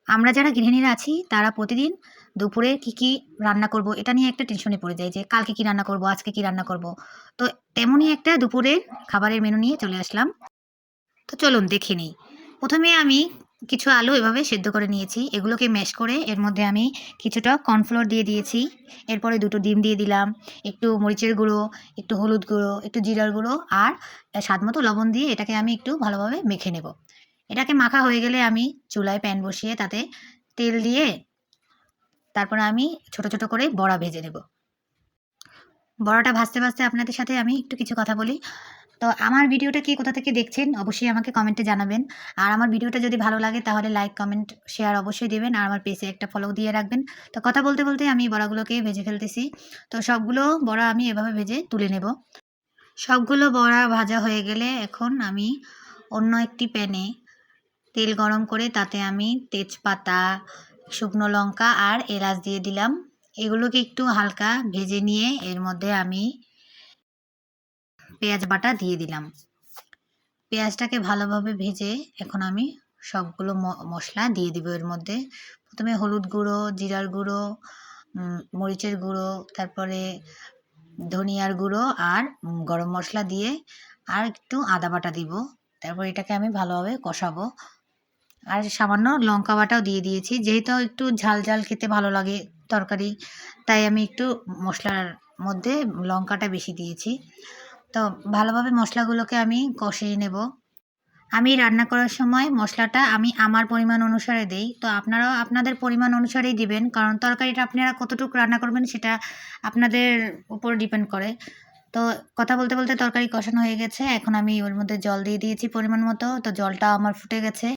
আমরা যারা গৃহিণীরা আছি তারা প্রতিদিন দুপুরে কি রান্না করব এটা নিয়ে একটা টেনশনে পড়ে যাই যে কালকে কি রান্না করব, আজকে কি রান্না করব। তো তেমনই একটা দুপুরের খাবারের মেনু নিয়ে চলে আসলাম। তো চলুন দেখে নিই। প্রথমে আমি কিছু আলু এভাবে সেদ্ধ করে নিয়েছি। এগুলোকে ম্যাশ করে এর মধ্যে আমি কিছুটা কর্নফ্লোর দিয়ে দিয়েছি। এরপরে ২ টো ডিম দিয়ে দিলাম, একটু মরিচের গুঁড়ো, একটু হলুদ গুঁড়ো, একটু জিরার গুঁড়ো আর স্বাদমতো লবণ দিয়ে এটাকে আমি একটু ভালোভাবে মেখে নেব। এটাকে মাখা হয়ে গেলে আমি চুলায় প্যান বসিয়ে তাতে তেল দিয়ে তারপরে আমি ছোট, ছোট করে বড়া ভেজে নেব। বড়াটা ভাজতে, ভাজতে আপনাদের সাথে আমি একটু কিছু কথা বলি। তো আমার ভিডিওটা কে কোথা থেকে দেখছেন অবশ্যই আমাকে কমেন্টে জানাবেন। আর আমার ভিডিওটা যদি ভালো লাগে তাহলে লাইক, কমেন্ট, শেয়ার অবশ্যই দিবেন। আর আমার পেজে একটা ফলো দিয়ে রাখবেন। তো কথা বলতে, বলতে আমি বড়াগুলোকে ভেজে ফেলতেছি। তো সবগুলো বড়া আমি এভাবে ভেজে তুলে নেব। সবগুলো বড়া ভাজা হয়ে গেলে এখন আমি অন্য একটি প্যানে তেল গরম করে তাতে আমি তেজপাতা, শুকনো লঙ্কা আর এলাচ দিয়ে দিলাম। এগুলোকে একটু হালকা ভেজে নিয়ে এর মধ্যে আমি পেঁয়াজ বাটা দিয়ে দিলাম। পেঁয়াজটাকে ভালোভাবে ভেজে এখন আমি সবগুলো মশলা দিয়ে দিব এর মধ্যে। প্রথমে হলুদ গুঁড়ো, জিরার গুঁড়ো, মরিচের গুঁড়ো, তারপরে ধনিয়ার গুঁড়ো আর গরম মশলা দিয়ে আর একটু আদা বাটা দিব। তারপর এটাকে আমি ভালোভাবে কষাবো। আর সামান্য লঙ্কা বাটাও দিয়ে দিয়েছি। যেহেতু একটু ঝাল, ঝাল খেতে ভালো লাগে তরকারি, তাই আমি একটু মশলার মধ্যে লঙ্কাটা বেশি দিয়েছি। তো ভালোভাবে মশলাগুলোকে আমি কষিয়ে নেব। আমি রান্না করার সময় মশলাটা আমি আমার পরিমাণ অনুসারে দেই। তো আপনারাও আপনাদের পরিমাণ অনুসারেই দিবেন। কারণ তরকারিটা আপনারা কতটুকু রান্না করবেন সেটা আপনাদের উপর ডিপেন্ড করে। তো কথা বলতে, বলতে তরকারি কষানো হয়ে গেছে। এখন আমি ওর মধ্যে জল দিয়ে দিয়েছি পরিমাণ মতো। তো জলটা আমার ফুটে গেছে।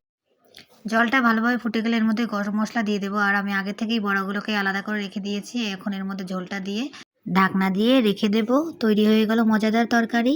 জলটা ভালোভাবে ফুটে গেলে এর মধ্যে গরম মসলা দিয়ে দেবো। আর আমি আগে থেকেই বড়াগুলোকে আলাদা করে রেখে দিয়েছি। এখন এর মধ্যে ঝোলটা দিয়ে ঢাকনা দিয়ে রেখে দেবো। তৈরি হয়ে গেল মজাদার তরকারি।